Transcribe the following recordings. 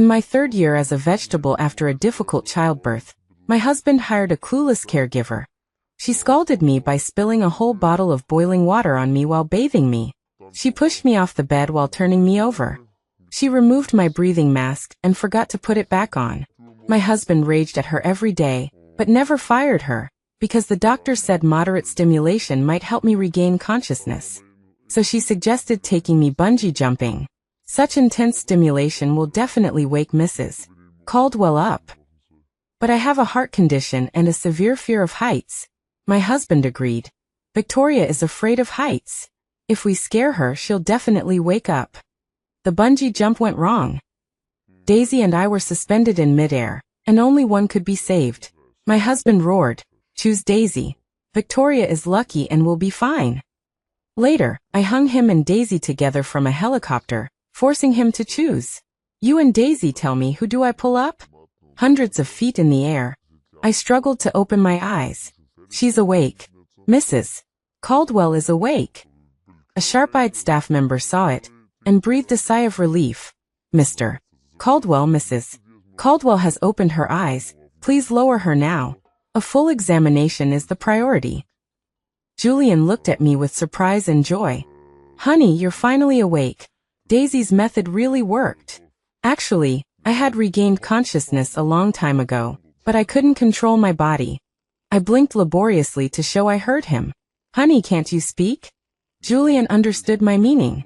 In my third year as a vegetable after a difficult childbirth, my husband hired a clueless caregiver. She scalded me by spilling a whole bottle of boiling water on me while bathing me. She pushed me off the bed while turning me over. She removed my breathing mask and forgot to put it back on. My husband raged at her every day, but never fired her, because the doctor said moderate stimulation might help me regain consciousness. So she suggested taking me bungee jumping. Such intense stimulation will definitely wake Mrs. Caldwell up. But I have a heart condition and a severe fear of heights. My husband agreed. Victoria is afraid of heights. If we scare her, she'll definitely wake up. The bungee jump went wrong. Daisy and I were suspended in midair, and only one could be saved. My husband roared, "Choose Daisy. Victoria is lucky and will be fine." Later, I hung him and Daisy together from a helicopter, forcing him to choose. "You and Daisy tell me, who do I pull up?" Hundreds of feet in the air. I struggled to open my eyes. She's awake. Mrs. Caldwell is awake. A sharp-eyed staff member saw it, and breathed a sigh of relief. "Mr. Caldwell, Mrs. Caldwell has opened her eyes. Please lower her now. A full examination is the priority." Julian looked at me with surprise and joy. "Honey, you're finally awake. Daisy's method really worked." Actually, I had regained consciousness a long time ago, but I couldn't control my body. I blinked laboriously to show I heard him. "Honey, can't you speak?" Julian understood my meaning.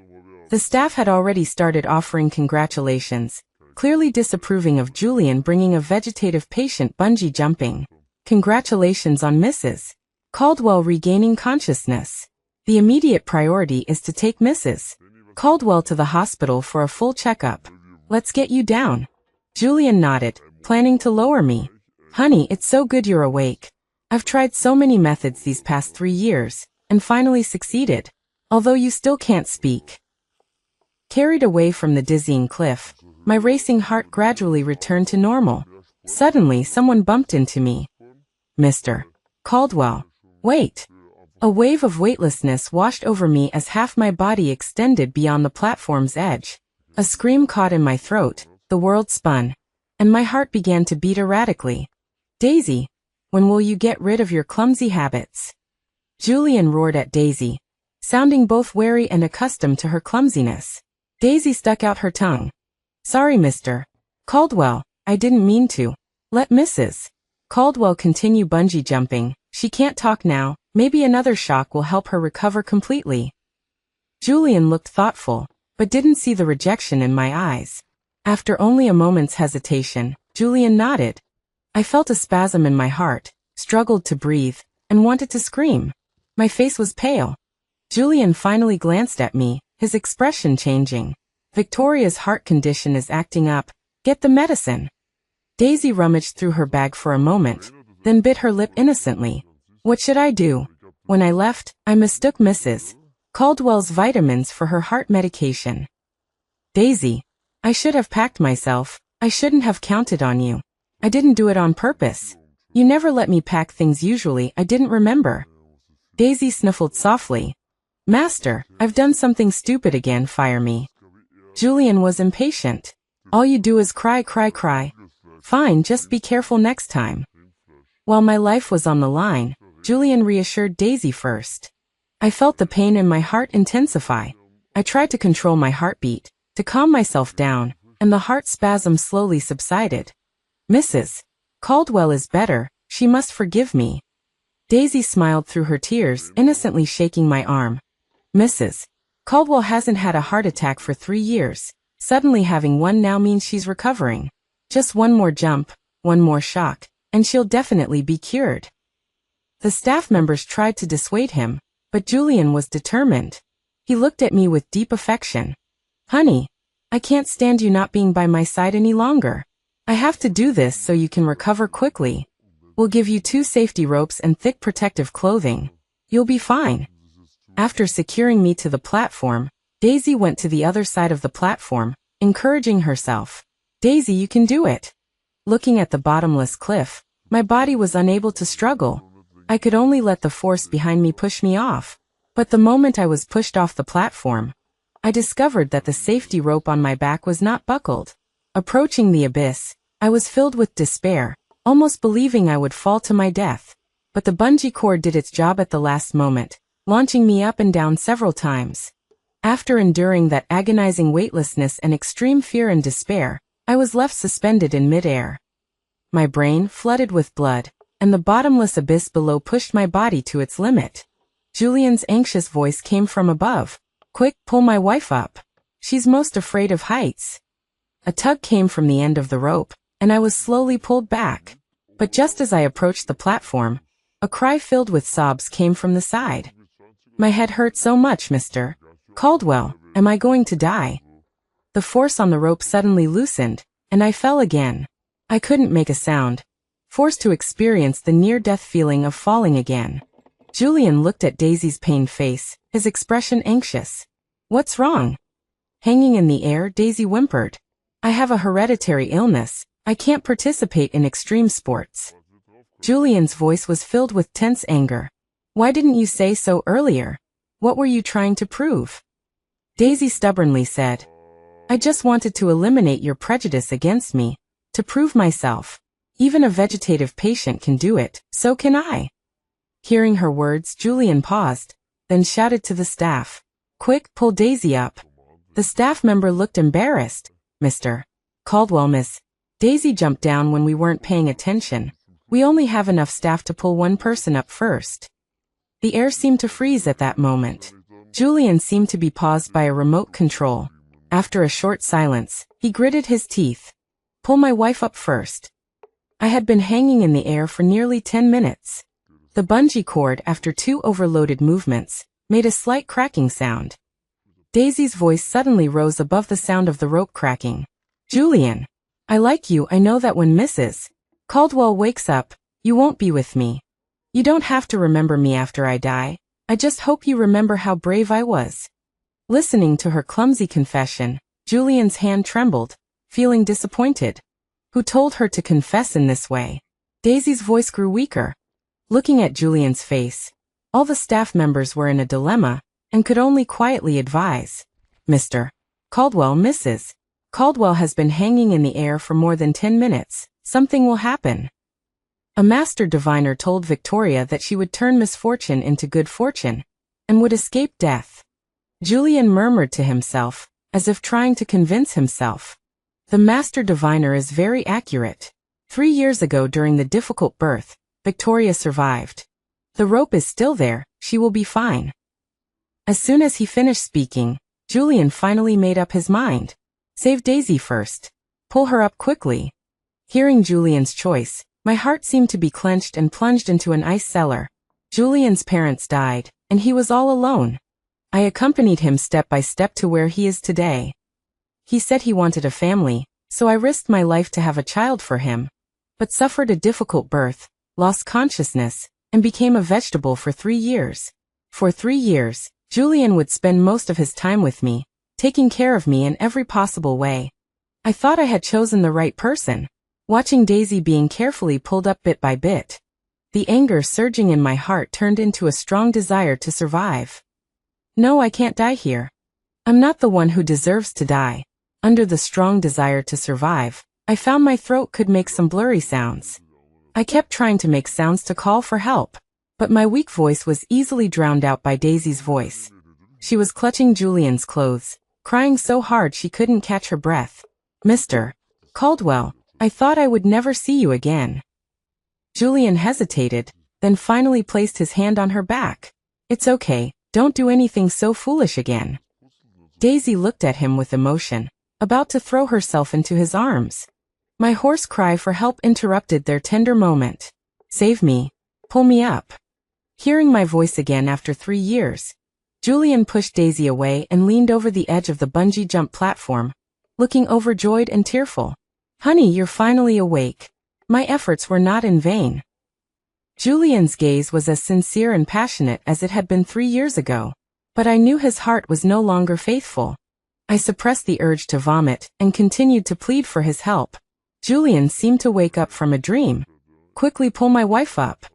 The staff had already started offering congratulations, clearly disapproving of Julian bringing a vegetative patient bungee jumping. "Congratulations on Mrs. Caldwell regaining consciousness. The immediate priority is to take Mrs. Caldwell to the hospital for a full checkup. Let's get you down." Julian nodded, planning to lower me. "Honey, it's so good you're awake. I've tried so many methods these past 3 years, and finally succeeded. Although you still can't speak." Carried away from the dizzying cliff, my racing heart gradually returned to normal. Suddenly, someone bumped into me. "Mr. Caldwell, wait." A wave of weightlessness washed over me as half my body extended beyond the platform's edge. A scream caught in my throat, the world spun, and my heart began to beat erratically. "Daisy, when will you get rid of your clumsy habits?" Julian roared at Daisy, sounding both wary and accustomed to her clumsiness. Daisy stuck out her tongue. "Sorry, Mr. Caldwell, I didn't mean to. Let Mrs. Caldwell continue bungee jumping. She can't talk now. Maybe another shock will help her recover completely." Julian looked thoughtful, but didn't see the rejection in my eyes. After only a moment's hesitation, Julian nodded. I felt a spasm in my heart, struggled to breathe, and wanted to scream. My face was pale. Julian finally glanced at me, his expression changing. "Victoria's heart condition is acting up. Get the medicine." Daisy rummaged through her bag for a moment, then bit her lip innocently. What should I do? When I left, I mistook Mrs. Caldwell's vitamins for her heart medication. "Daisy, I should have packed myself. I shouldn't have counted on you. I didn't do it on purpose. You never let me pack things usually. I didn't remember." Daisy sniffled softly. "Master, I've done something stupid again. Fire me." Julian was impatient. "All you do is cry, cry, cry. Fine, just be careful next time." While my life was on the line, Julian reassured Daisy first. I felt the pain in my heart intensify. I tried to control my heartbeat, to calm myself down, and the heart spasm slowly subsided. "Mrs. Caldwell is better. She must forgive me." Daisy smiled through her tears, innocently shaking my arm. "Mrs. Caldwell hasn't had a heart attack for 3 years. Suddenly having one now means she's recovering. Just one more jump, one more shock, and she'll definitely be cured." The staff members tried to dissuade him, but Julian was determined. He looked at me with deep affection. "Honey, I can't stand you not being by my side any longer. I have to do this so you can recover quickly. We'll give you 2 safety ropes and thick protective clothing. You'll be fine." After securing me to the platform, Daisy went to the other side of the platform, encouraging herself. "Daisy, you can do it." Looking at the bottomless cliff, my body was unable to struggle. I could only let the force behind me push me off. But the moment I was pushed off the platform, I discovered that the safety rope on my back was not buckled. Approaching the abyss, I was filled with despair, almost believing I would fall to my death. But the bungee cord did its job at the last moment, launching me up and down several times. After enduring that agonizing weightlessness and extreme fear and despair, I was left suspended in midair. My brain flooded with blood, and the bottomless abyss below pushed my body to its limit. Julian's anxious voice came from above. "Quick, pull my wife up. She's most afraid of heights." A tug came from the end of the rope, and I was slowly pulled back. But just as I approached the platform, a cry filled with sobs came from the side. "My head hurts so much, Mr. Caldwell. Am I going to die?" The force on the rope suddenly loosened, and I fell again. I couldn't make a sound, forced to experience the near-death feeling of falling again. Julian looked at Daisy's pained face, his expression anxious. "What's wrong?" Hanging in the air, Daisy whimpered. "I have a hereditary illness. I can't participate in extreme sports." Julian's voice was filled with tense anger. "Why didn't you say so earlier? What were you trying to prove?" Daisy stubbornly said, "I just wanted to eliminate your prejudice against me, to prove myself. Even a vegetative patient can do it, so can I." Hearing her words, Julian paused, then shouted to the staff, "Quick, pull Daisy up." The staff member looked embarrassed. "Mr. Caldwell, Miss." Daisy jumped down when we weren't paying attention. "We only have enough staff to pull one person up first." The air seemed to freeze at that moment. Julian seemed to be paused by a remote control. After a short silence, he gritted his teeth. "Pull my wife up first." I had been hanging in the air for nearly 10 minutes. The bungee cord, after 2 overloaded movements, made a slight cracking sound. Daisy's voice suddenly rose above the sound of the rope cracking. "Julian, I like you. I know that when Mrs. Caldwell wakes up, you won't be with me. You don't have to remember me after I die. I just hope you remember how brave I was." Listening to her clumsy confession, Julian's hand trembled, feeling disappointed. Who told her to confess in this way? Daisy's voice grew weaker. Looking at Julian's face, all the staff members were in a dilemma, and could only quietly advise. "Mr. Caldwell, Mrs. Caldwell has been hanging in the air for more than 10 minutes. Something will happen." A master diviner told Victoria that she would turn misfortune into good fortune, and would escape death. Julian murmured to himself, as if trying to convince himself. The master diviner is very accurate. 3 years ago during the difficult birth, Victoria survived. The rope is still there, she will be fine. As soon as he finished speaking, Julian finally made up his mind. Save Daisy first. Pull her up quickly. Hearing Julian's choice, my heart seemed to be clenched and plunged into an ice cellar. Julian's parents died, and he was all alone. I accompanied him step by step to where he is today. He said he wanted a family, so I risked my life to have a child for him, but suffered a difficult birth, lost consciousness, and became a vegetable for 3 years. For 3 years, Julian would spend most of his time with me, taking care of me in every possible way. I thought I had chosen the right person. Watching Daisy being carefully pulled up bit by bit, the anger surging in my heart turned into a strong desire to survive. No, I can't die here. I'm not the one who deserves to die. Under the strong desire to survive, I found my throat could make some blurry sounds. I kept trying to make sounds to call for help, but my weak voice was easily drowned out by Daisy's voice. She was clutching Julian's clothes, crying so hard she couldn't catch her breath. "Mr. Caldwell, I thought I would never see you again." Julian hesitated, then finally placed his hand on her back. "It's okay, don't do anything so foolish again." Daisy looked at him with emotion, about to throw herself into his arms. My hoarse cry for help interrupted their tender moment. "Save me. Pull me up." Hearing my voice again after 3 years, Julian pushed Daisy away and leaned over the edge of the bungee jump platform, looking overjoyed and tearful. "Honey, you're finally awake. My efforts were not in vain." Julian's gaze was as sincere and passionate as it had been 3 years ago, but I knew his heart was no longer faithful. I suppressed the urge to vomit and continued to plead for his help. Julian seemed to wake up from a dream. "Quickly pull my wife up."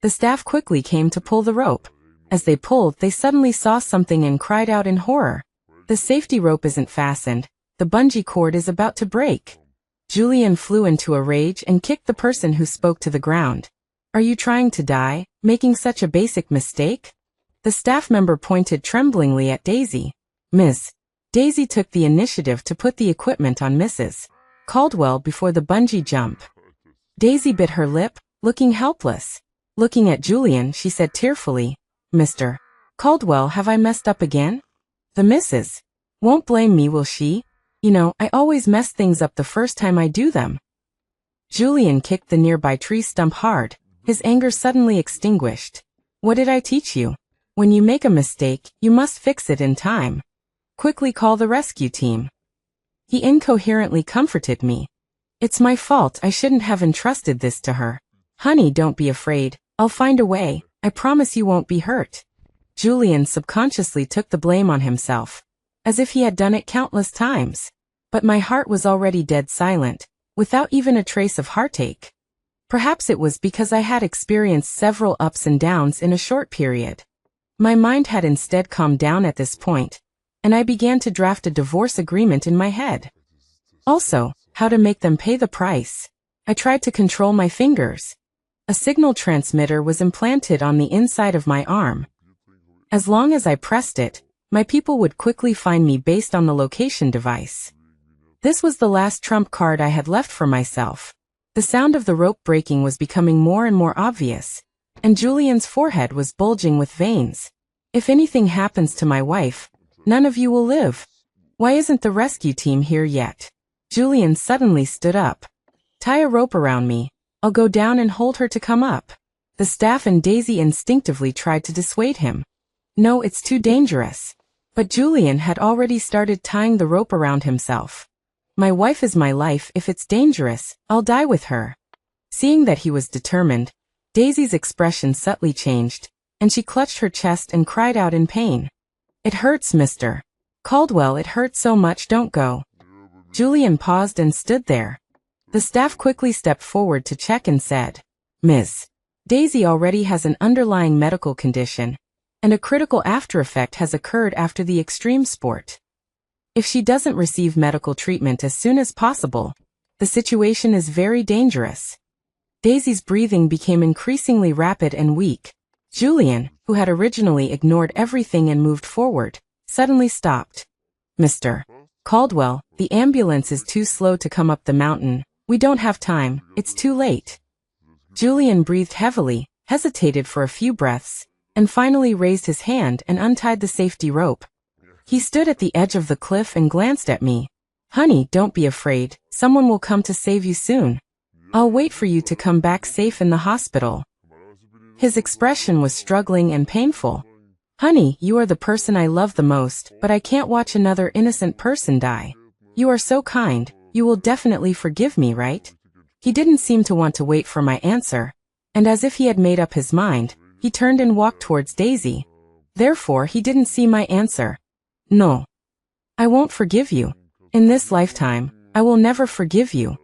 The staff quickly came to pull the rope. As they pulled, they suddenly saw something and cried out in horror. "The safety rope isn't fastened. The bungee cord is about to break." Julian flew into a rage and kicked the person who spoke to the ground. Are you trying to die, making such a basic mistake? The staff member pointed tremblingly at Daisy. Miss. Daisy took the initiative to put the equipment on Mrs. Caldwell before the bungee jump. Daisy bit her lip, looking helpless. Looking at Julian, she said tearfully, Mr. Caldwell, have I messed up again? The missus won't blame me, will she? You know, I always mess things up the first time I do them. Julian kicked the nearby tree stump hard, his anger suddenly extinguished. What did I teach you? When you make a mistake, you must fix it in time. Quickly call the rescue team. He incoherently comforted me. It's my fault, I shouldn't have entrusted this to her. Honey, don't be afraid. I'll find a way. I promise you won't be hurt. Julian subconsciously took the blame on himself, as if he had done it countless times. But my heart was already dead silent, without even a trace of heartache. Perhaps it was because I had experienced several ups and downs in a short period. My mind had instead calmed down at this point, and I began to draft a divorce agreement in my head. Also, how to make them pay the price. I tried to control my fingers. A signal transmitter was implanted on the inside of my arm. As long as I pressed it, my people would quickly find me based on the location device. This was the last trump card I had left for myself. The sound of the rope breaking was becoming more and more obvious, and Julian's forehead was bulging with veins. If anything happens to my wife, none of you will live. Why isn't the rescue team here yet? Julian suddenly stood up. Tie a rope around me. I'll go down and hold her to come up. The staff and Daisy instinctively tried to dissuade him. No, it's too dangerous. But Julian had already started tying the rope around himself. My wife is my life. If it's dangerous, I'll die with her. Seeing that he was determined, Daisy's expression subtly changed, and she clutched her chest and cried out in pain. It hurts, Mr. Caldwell, it hurts so much, don't go. Julian paused and stood there. The staff quickly stepped forward to check and said, Miss. Daisy already has an underlying medical condition, and a critical aftereffect has occurred after the extreme sport. If she doesn't receive medical treatment as soon as possible, the situation is very dangerous. Daisy's breathing became increasingly rapid and weak. Julian, who had originally ignored everything and moved forward, suddenly stopped. Mr. Caldwell, the ambulance is too slow to come up the mountain. We don't have time, it's too late. Julian breathed heavily, hesitated for a few breaths, and finally raised his hand and untied the safety rope. He stood at the edge of the cliff and glanced at me. Honey, don't be afraid, someone will come to save you soon. I'll wait for you to come back safe in the hospital. His expression was struggling and painful. Honey, you are the person I love the most, but I can't watch another innocent person die. You are so kind, you will definitely forgive me, right? He didn't seem to want to wait for my answer, and as if he had made up his mind, he turned and walked towards Daisy. Therefore, he didn't see my answer. No. I won't forgive you. In this lifetime, I will never forgive you.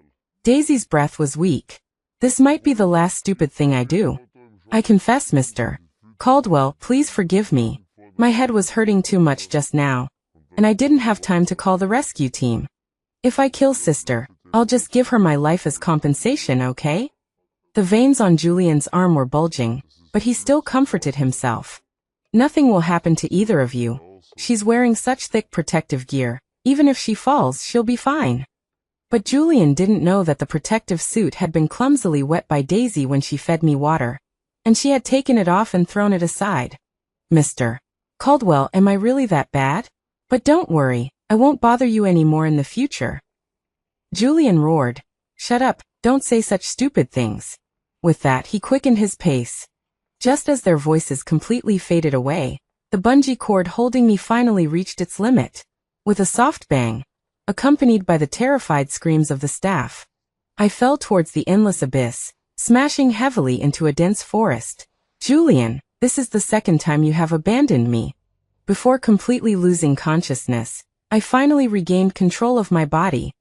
Daisy's breath was weak. This might be the last stupid thing I do. I confess, Mr. Caldwell, please forgive me. My head was hurting too much just now, and I didn't have time to call the rescue team. If I kill sister, I'll just give her my life as compensation, okay? The veins on Julian's arm were bulging, but he still comforted himself. Nothing will happen to either of you. She's wearing such thick protective gear. Even if she falls, she'll be fine. But Julian didn't know that the protective suit had been clumsily wet by Daisy when she fed me water, and she had taken it off and thrown it aside. Mr. Caldwell, am I really that bad? But don't worry, I won't bother you anymore in the future. Julian roared. Shut up, don't say such stupid things. With that, he quickened his pace. Just as their voices completely faded away, the bungee cord holding me finally reached its limit. With a soft bang, accompanied by the terrified screams of the staff, I fell towards the endless abyss, smashing heavily into a dense forest. Julian, this is the second time you have abandoned me. Before completely losing consciousness, I finally regained control of my body.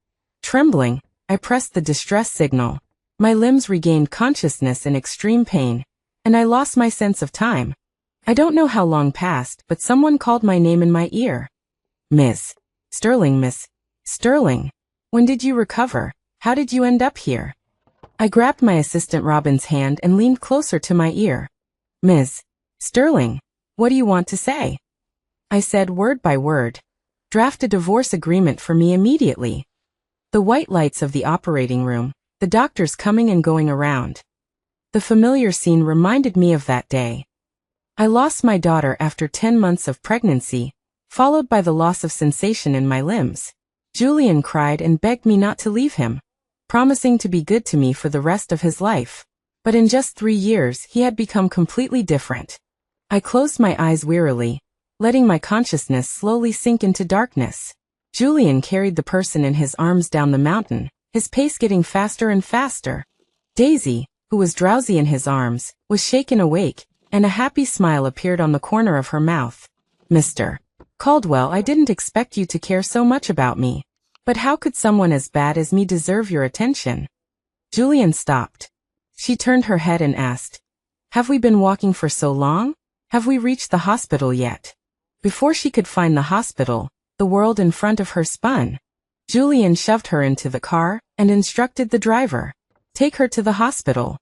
Trembling, I pressed the distress signal. My limbs regained consciousness in extreme pain, and I lost my sense of time. I don't know how long passed, but someone called my name in my ear. Miss Sterling, Miss Sterling. When did you recover? How did you end up here? I grabbed my assistant Robin's hand and leaned closer to my ear. Ms. Sterling, what do you want to say? I said word by word. Draft a divorce agreement for me immediately. The white lights of the operating room, the doctors coming and going around. The familiar scene reminded me of that day. I lost my daughter after 10 months of pregnancy, followed by the loss of sensation in my limbs. Julian cried and begged me not to leave him, promising to be good to me for the rest of his life. But in just 3 years he had become completely different. I closed my eyes wearily, letting my consciousness slowly sink into darkness. Julian carried the person in his arms down the mountain, his pace getting faster and faster. Daisy, who was drowsy in his arms, was shaken awake, and a happy smile appeared on the corner of her mouth. Mr. Caldwell, I didn't expect you to care so much about me. But how could someone as bad as me deserve your attention? Julian stopped. She turned her head and asked, Have we been walking for so long? Have we reached the hospital yet? Before she could find the hospital, the world in front of her spun. Julian shoved her into the car and instructed the driver, Take her to the hospital.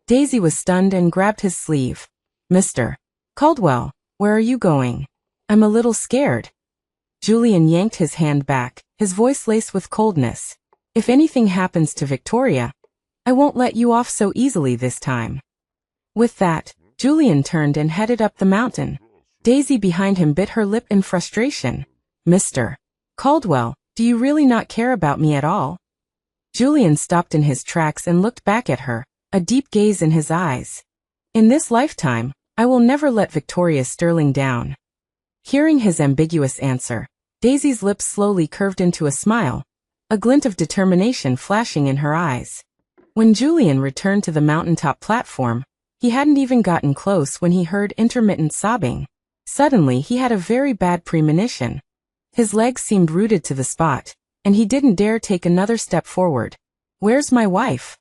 Daisy was stunned and grabbed his sleeve. Mr. Caldwell, where are you going? I'm a little scared. Julian yanked his hand back, his voice laced with coldness. If anything happens to Victoria, I won't let you off so easily this time. With that, Julian turned and headed up the mountain. Daisy behind him bit her lip in frustration. Mr. Caldwell, do you really not care about me at all? Julian stopped in his tracks and looked back at her, a deep gaze in his eyes. In this lifetime, I will never let Victoria Sterling down. Hearing his ambiguous answer, Daisy's lips slowly curved into a smile, a glint of determination flashing in her eyes. When Julian returned to the mountaintop platform, he hadn't even gotten close when he heard intermittent sobbing. Suddenly he had a very bad premonition. His legs seemed rooted to the spot, and he didn't dare take another step forward. Where's my wife?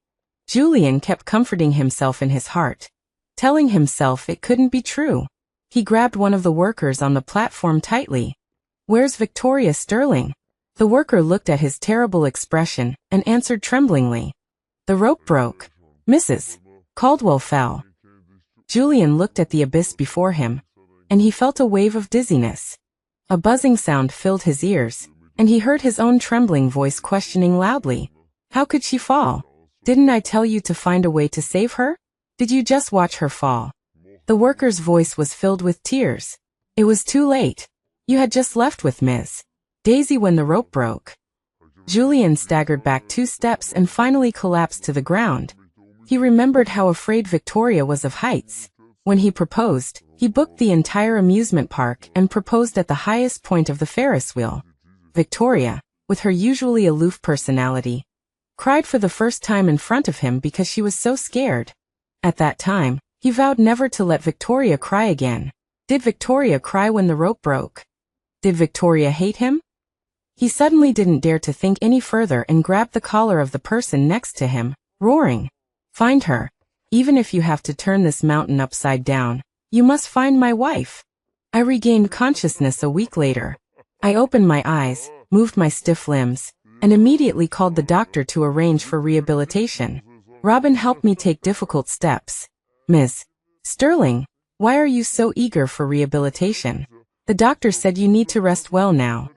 Julian kept comforting himself in his heart, telling himself it couldn't be true. He grabbed one of the workers on the platform tightly. Where's Victoria Sterling? The worker looked at his terrible expression and answered tremblingly. The rope broke. Mrs. Caldwell fell. Julian looked at the abyss before him, and he felt a wave of dizziness. A buzzing sound filled his ears, and he heard his own trembling voice questioning loudly. How could she fall? Didn't I tell you to find a way to save her? Did you just watch her fall? The worker's voice was filled with tears. It was too late. You had just left with Ms. Daisy when the rope broke. Julian staggered back 2 steps and finally collapsed to the ground. He remembered how afraid Victoria was of heights. When he proposed, he booked the entire amusement park and proposed at the highest point of the Ferris wheel. Victoria, with her usually aloof personality, cried for the first time in front of him because she was so scared. At that time, he vowed never to let Victoria cry again. Did Victoria cry when the rope broke? Did Victoria hate him? He suddenly didn't dare to think any further and grabbed the collar of the person next to him, roaring, Find her. Even if you have to turn this mountain upside down, you must find my wife. I regained consciousness a week later. I opened my eyes, moved my stiff limbs, and immediately called the doctor to arrange for rehabilitation. Robin helped me take difficult steps. Ms. Sterling, why are you so eager for rehabilitation? The doctor said you need to rest well now.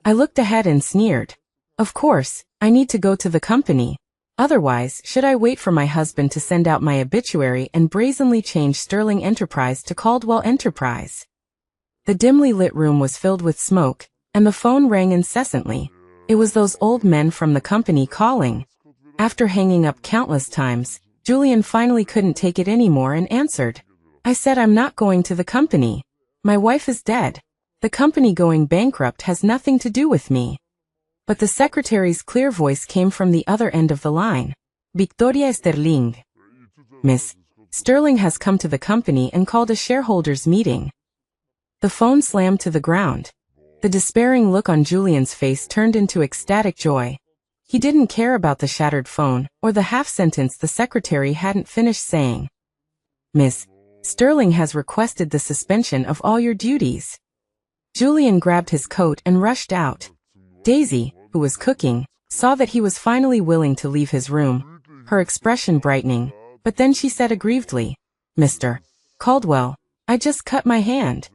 I looked ahead and sneered. Of course, I need to go to the company. Otherwise, should I wait for my husband to send out my obituary and brazenly change Sterling Enterprise to Caldwell Enterprise? The dimly lit room was filled with smoke, and the phone rang incessantly. It was those old men from the company calling. After hanging up countless times, Julian finally couldn't take it anymore and answered. I said I'm not going to the company. My wife is dead. The company going bankrupt has nothing to do with me. But the secretary's clear voice came from the other end of the line. Victoria Sterling. Miss Sterling has come to the company and called a shareholders' meeting. The phone slammed to the ground. The despairing look on Julian's face turned into ecstatic joy. He didn't care about the shattered phone or the half-sentence the secretary hadn't finished saying. Miss Sterling has requested the suspension of all your duties. Julian grabbed his coat and rushed out. Daisy, who was cooking, saw that he was finally willing to leave his room, her expression brightening, but then she said aggrievedly, "Mr. Caldwell, I just cut my hand."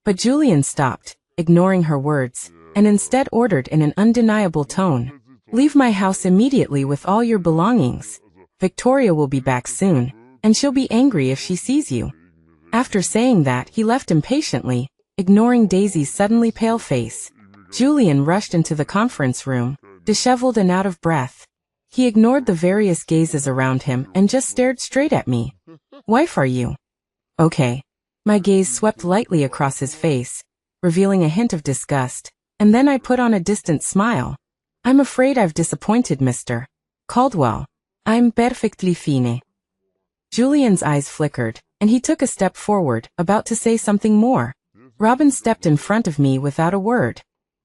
But Julian stopped, ignoring her words, and instead ordered in an undeniable tone, "Leave my house immediately with all your belongings. Victoria will be back soon, and she'll be angry if she sees you." After saying that, he left impatiently, ignoring Daisy's suddenly pale face. Julian rushed into the conference room, disheveled and out of breath. He ignored the various gazes around him and just stared straight at me. "Wife, are you okay?" My gaze swept lightly across his face, revealing a hint of disgust, and then I put on a distant smile. "I'm afraid I've disappointed Mr. Caldwell. I'm perfectly fine." Julian's eyes flickered, and he took a step forward, about to say something more. Robin stepped in front of me without a word.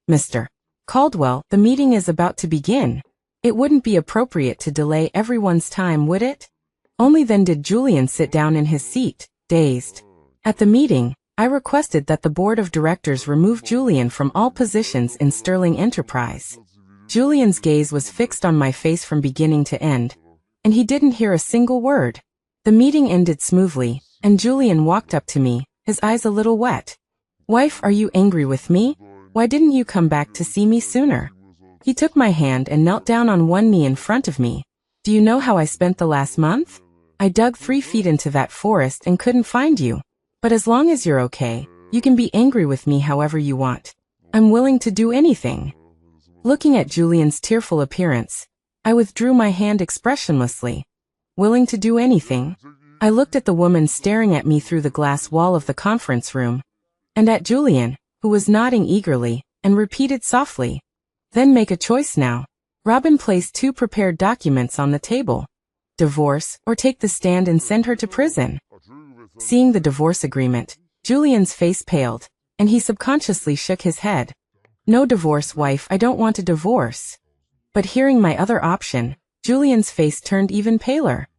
"Mr. Caldwell, the meeting is about to begin. It wouldn't be appropriate to delay everyone's time, would it?" Only then did Julian sit down in his seat, dazed. At the meeting, I requested that the board of directors remove Julian from all positions in Sterling Enterprise. Julian's gaze was fixed on my face from beginning to end, and he didn't hear a single word. The meeting ended smoothly, and Julian walked up to me, his eyes a little wet. "Wife, are you angry with me? Why didn't you come back to see me sooner?" He took my hand and knelt down on one knee in front of me. "Do you know how I spent the last month? I dug 3 feet into that forest and couldn't find you. But as long as you're okay, you can be angry with me however you want. I'm willing to do anything." Looking at Julian's tearful appearance, I withdrew my hand expressionlessly. Willing to do anything? I looked at the woman staring at me through the glass wall of the conference room, and at Julian, who was nodding eagerly, and repeated softly, "Then make a choice now." Robin placed 2 prepared documents on the table. Divorce, or take the stand and send her to prison. Seeing the divorce agreement, Julian's face paled, and he subconsciously shook his head. "No divorce, wife, I don't want a divorce." But hearing my other option, Julian's face turned even paler.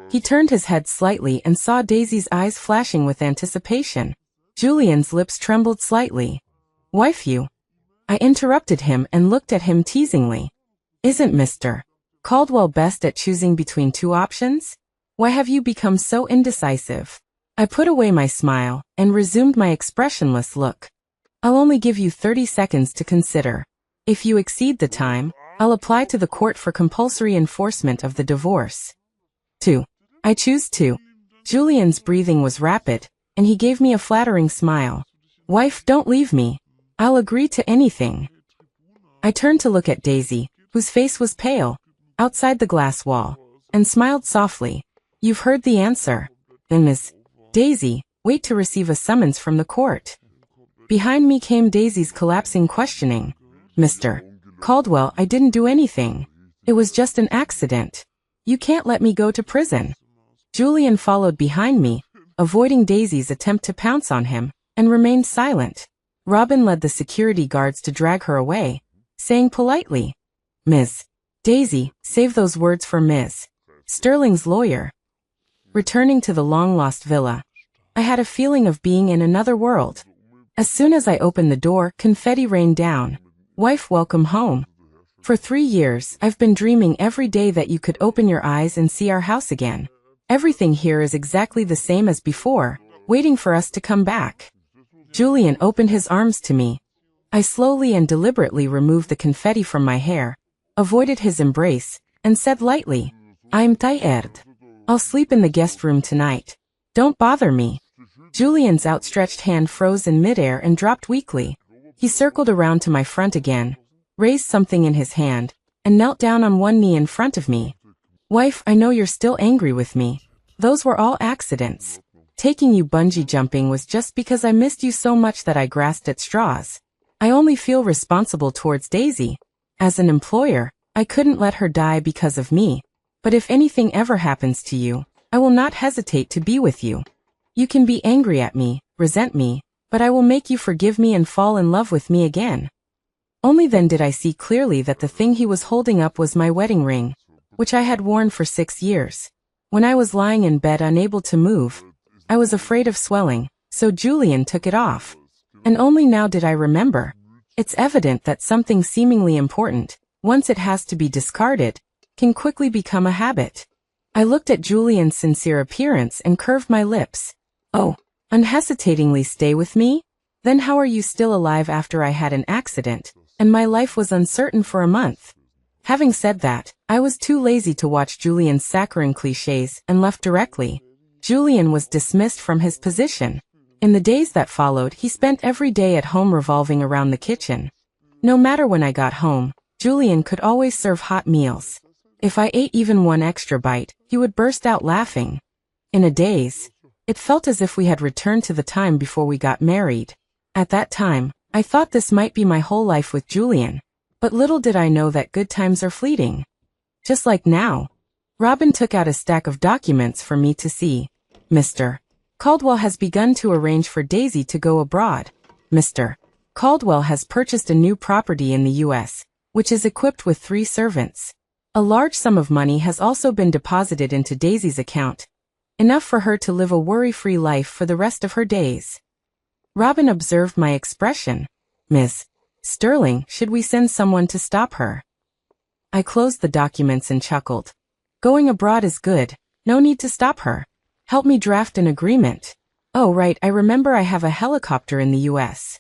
He turned his head slightly and saw Daisy's eyes flashing with anticipation. Julian's lips trembled slightly. "Wife, you..." I interrupted him and looked at him teasingly. "Isn't Mr. Caldwell best at choosing between 2 options? Why have you become so indecisive?" I put away my smile and resumed my expressionless look. "I'll only give you 30 seconds to consider. If you exceed the time, I'll apply to the court for compulsory enforcement of the divorce." 2. I choose 2. Julian's breathing was rapid, and he gave me a flattering smile. "Wife, don't leave me. I'll agree to anything." I turned to look at Daisy, whose face was pale, outside the glass wall, and smiled softly. "You've heard the answer. Then Miss Daisy, wait to receive a summons from the court." Behind me came Daisy's collapsing questioning. "Mr. Caldwell, I didn't do anything. It was just an accident. You can't let me go to prison." Julian followed behind me, avoiding Daisy's attempt to pounce on him, and remained silent. Robin led the security guards to drag her away, saying politely, "Ms. Daisy, save those words for Ms. Sterling's lawyer." Returning to the long-lost villa, I had a feeling of being in another world. As soon as I opened the door, confetti rained down. "Wife, welcome home. For 3 years, I've been dreaming every day that you could open your eyes and see our house again. Everything here is exactly the same as before, waiting for us to come back." Julian opened his arms to me. I slowly and deliberately removed the confetti from my hair, avoided his embrace, and said lightly, "I'm tired. I'll sleep in the guest room tonight. Don't bother me." Julian's outstretched hand froze in midair and dropped weakly. He circled around to my front again, raised something in his hand, and knelt down on one knee in front of me. "Wife, I know you're still angry with me. Those were all accidents. Taking you bungee jumping was just because I missed you so much that I grasped at straws. I only feel responsible towards Daisy. As an employer, I couldn't let her die because of me. But if anything ever happens to you, I will not hesitate to be with you. You can be angry at me, resent me, but I will make you forgive me and fall in love with me again." Only then did I see clearly that the thing he was holding up was my wedding ring, which I had worn for 6 years. When I was lying in bed unable to move, I was afraid of swelling, so Julian took it off. And only now did I remember. It's evident that something seemingly important, once it has to be discarded, can quickly become a habit. I looked at Julian's sincere appearance and curved my lips. Oh, unhesitatingly stay with me? Then how are you still alive after I had an accident, and my life was uncertain for a month? Having said that, I was too lazy to watch Julian's saccharine cliches and left directly. Julian was dismissed from his position. In the days that followed, he spent every day at home revolving around the kitchen. No matter when I got home, Julian could always serve hot meals. If I ate even one extra bite, he would burst out laughing. In a daze, it felt as if we had returned to the time before we got married. At that time, I thought this might be my whole life with Julian. But little did I know that good times are fleeting. Just like now. Robin took out a stack of documents for me to see. Mr. Caldwell has begun to arrange for Daisy to go abroad. Mr. Caldwell has purchased a new property in the U.S., which is equipped with 3 servants. A large sum of money has also been deposited into Daisy's account, enough for her to live a worry-free life for the rest of her days. Robin observed my expression. Miss Sterling, should we send someone to stop her? I closed the documents and chuckled. Going abroad is good. No need to stop her. Help me draft an agreement. Oh right, I remember I have a helicopter in the U.S.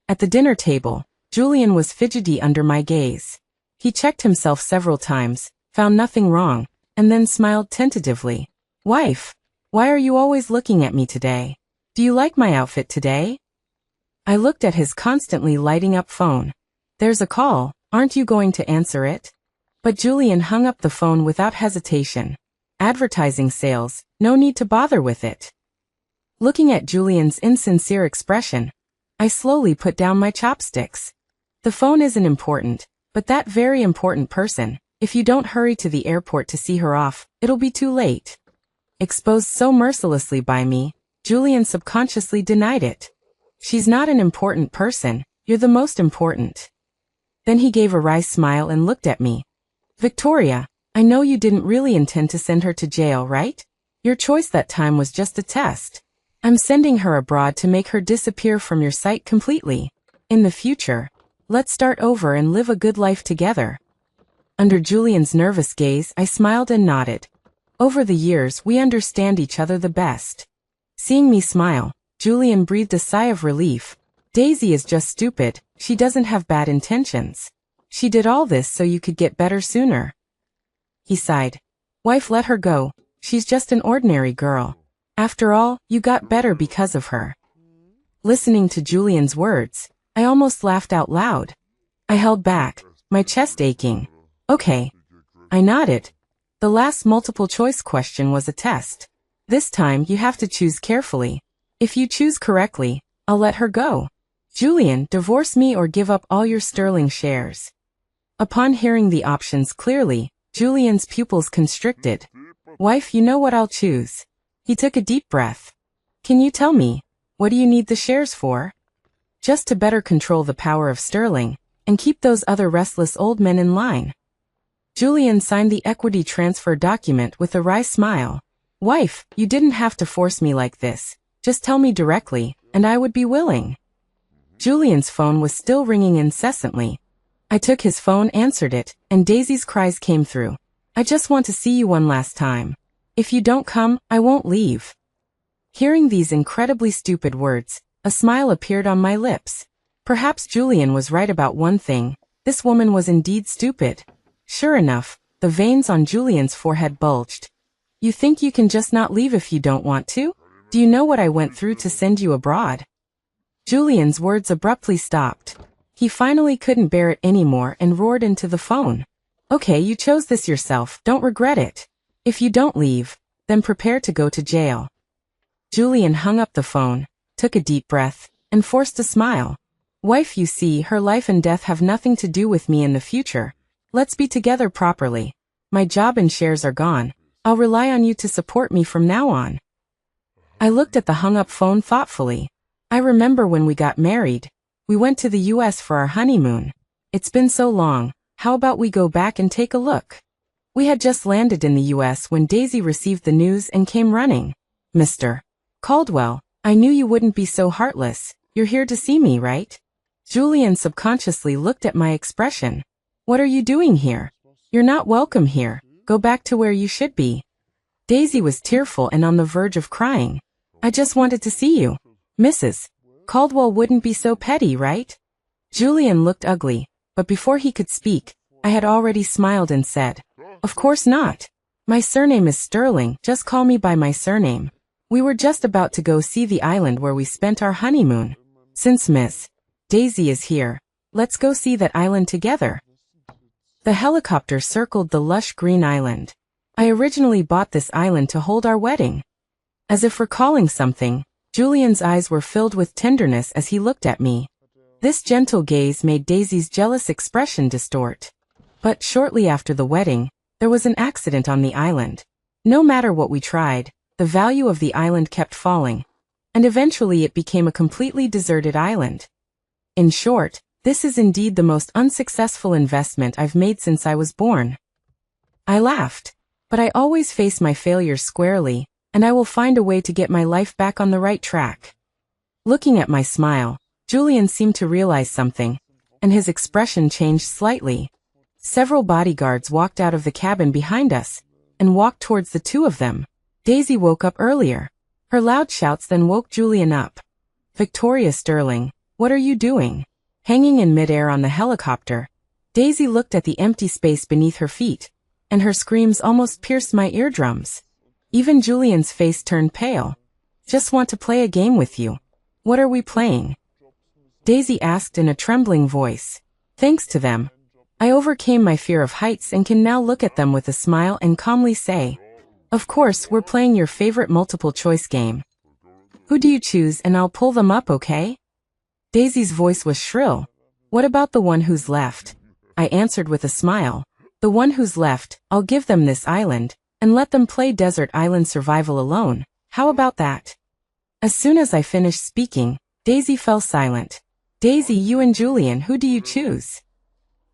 At the dinner table, Julian was fidgety under my gaze. He checked himself several times, found nothing wrong, and then smiled tentatively. Wife, why are you always looking at me today? Do you like my outfit today? I looked at his constantly lighting up phone. There's a call, aren't you going to answer it? But Julian hung up the phone without hesitation. Advertising sales, no need to bother with it. Looking at Julian's insincere expression, I slowly put down my chopsticks. The phone isn't important, but that very important person, if you don't hurry to the airport to see her off, it'll be too late. Exposed so mercilessly by me, Julian subconsciously denied it. She's not an important person, you're the most important. Then he gave a wry smile and looked at me. Victoria, I know you didn't really intend to send her to jail, right? Your choice that time was just a test. I'm sending her abroad to make her disappear from your sight completely. In the future, let's start over and live a good life together. Under Julian's nervous gaze, I smiled and nodded. Over the years, we understand each other the best. Seeing me smile, Julian breathed a sigh of relief. Daisy is just stupid, she doesn't have bad intentions. She did all this so you could get better sooner. He sighed. Wife, let her go, she's just an ordinary girl. After all, you got better because of her. Listening to Julian's words, I almost laughed out loud. I held back, my chest aching. Okay. I nodded. The last multiple choice question was a test. This time you have to choose carefully. If you choose correctly, I'll let her go. Julian, divorce me or give up all your Sterling shares. Upon hearing the options clearly, Julian's pupils constricted. Wife, you know what I'll choose. He took a deep breath. Can you tell me, what do you need the shares for? Just to better control the power of Sterling, and keep those other restless old men in line. Julian signed the equity transfer document with a wry smile. Wife, you didn't have to force me like this. Just tell me directly, and I would be willing. Julian's phone was still ringing incessantly. I took his phone, answered it, and Daisy's cries came through. I just want to see you one last time. If you don't come, I won't leave. Hearing these incredibly stupid words, a smile appeared on my lips. Perhaps Julian was right about one thing. This woman was indeed stupid. Sure enough, the veins on Julian's forehead bulged. You think you can just not leave if you don't want to? Do you know what I went through to send you abroad? Julian's words abruptly stopped. He finally couldn't bear it anymore and roared into the phone. Okay, you chose this yourself, don't regret it. If you don't leave, then prepare to go to jail. Julian hung up the phone, took a deep breath, and forced a smile. Wife, you see, her life and death have nothing to do with me in the future. Let's be together properly. My job and shares are gone. I'll rely on you to support me from now on. I looked at the hung-up phone thoughtfully. I remember when we got married. We went to the U.S. for our honeymoon. It's been so long, how about we go back and take a look? We had just landed in the U.S. when Daisy received the news and came running. Mr. Caldwell, I knew you wouldn't be so heartless. You're here to see me, right? Julian subconsciously looked at my expression. What are you doing here? You're not welcome here. Go back to where you should be. Daisy was tearful and on the verge of crying. I just wanted to see you. Mrs. Caldwell wouldn't be so petty, right? Julian looked ugly, but before he could speak, I had already smiled and said, Of course not. My surname is Sterling, just call me by my surname. We were just about to go see the island where we spent our honeymoon. Since Miss Daisy is here, let's go see that island together. The helicopter circled the lush green island. I originally bought this island to hold our wedding. As if recalling something, Julian's eyes were filled with tenderness as he looked at me. This gentle gaze made Daisy's jealous expression distort. But shortly after the wedding, there was an accident on the island. No matter what we tried, the value of the island kept falling, and eventually it became a completely deserted island. In short, this is indeed the most unsuccessful investment I've made since I was born. I laughed, but I always face my failures squarely, and I will find a way to get my life back on the right track. Looking at my smile, Julian seemed to realize something, and his expression changed slightly. Several bodyguards walked out of the cabin behind us, and walked towards the two of them. Daisy woke up earlier. Her loud shouts then woke Julian up. Victoria Sterling, what are you doing? Hanging in midair on the helicopter, Daisy looked at the empty space beneath her feet, and her screams almost pierced my eardrums. Even Julian's face turned pale. Just want to play a game with you. What are we playing? Daisy asked in a trembling voice. Thanks to them, I overcame my fear of heights and can now look at them with a smile and calmly say, Of course, we're playing your favorite multiple choice game. Who do you choose and I'll pull them up, okay? Daisy's voice was shrill. What about the one who's left? I answered with a smile. The one who's left, I'll give them this island, and let them play desert island survival alone. How about that? As soon as I finished speaking, Daisy fell silent. Daisy, you and Julian, who do you choose?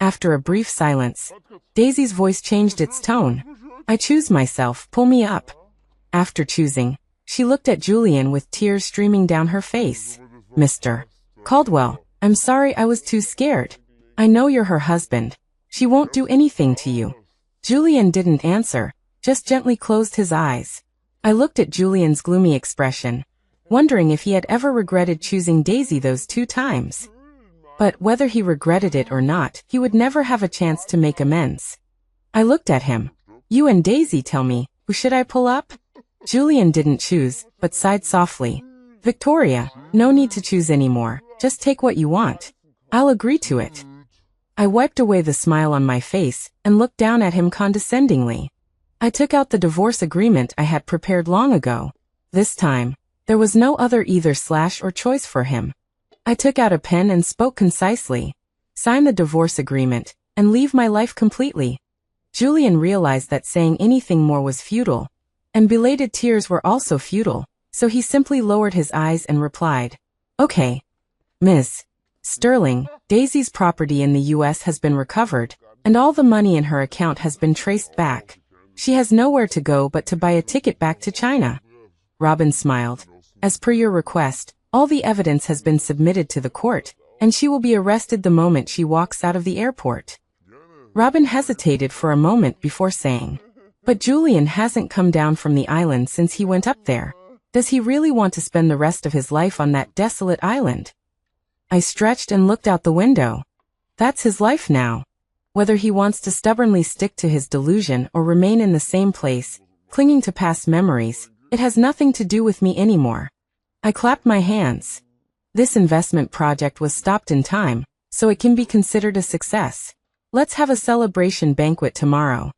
After a brief silence, Daisy's voice changed its tone. I choose myself, pull me up. After choosing, she looked at Julian with tears streaming down her face. Mr. Caldwell, I'm sorry I was too scared. I know you're her husband. She won't do anything to you. Julian didn't answer, just gently closed his eyes. I looked at Julian's gloomy expression, wondering if he had ever regretted choosing Daisy those 2 times. But whether he regretted it or not, he would never have a chance to make amends. I looked at him. You and Daisy, tell me, who should I pull up? Julian didn't choose, but sighed softly. Victoria, no need to choose anymore. Just take what you want. I'll agree to it. I wiped away the smile on my face and looked down at him condescendingly. I took out the divorce agreement I had prepared long ago. This time, there was no other either/or choice for him. I took out a pen and spoke concisely. Sign the divorce agreement and leave my life completely. Julian realized that saying anything more was futile, and belated tears were also futile, so he simply lowered his eyes and replied, Okay. Ms. Sterling, Daisy's property in the U.S. has been recovered, and all the money in her account has been traced back. She has nowhere to go but to buy a ticket back to China. Robin smiled. As per your request, all the evidence has been submitted to the court, and she will be arrested the moment she walks out of the airport. Robin hesitated for a moment before saying, But Julian hasn't come down from the island since he went up there. Does he really want to spend the rest of his life on that desolate island? I stretched and looked out the window. That's his life now. Whether he wants to stubbornly stick to his delusion or remain in the same place, clinging to past memories, it has nothing to do with me anymore. I clapped my hands. This investment project was stopped in time, so it can be considered a success. Let's have a celebration banquet tomorrow.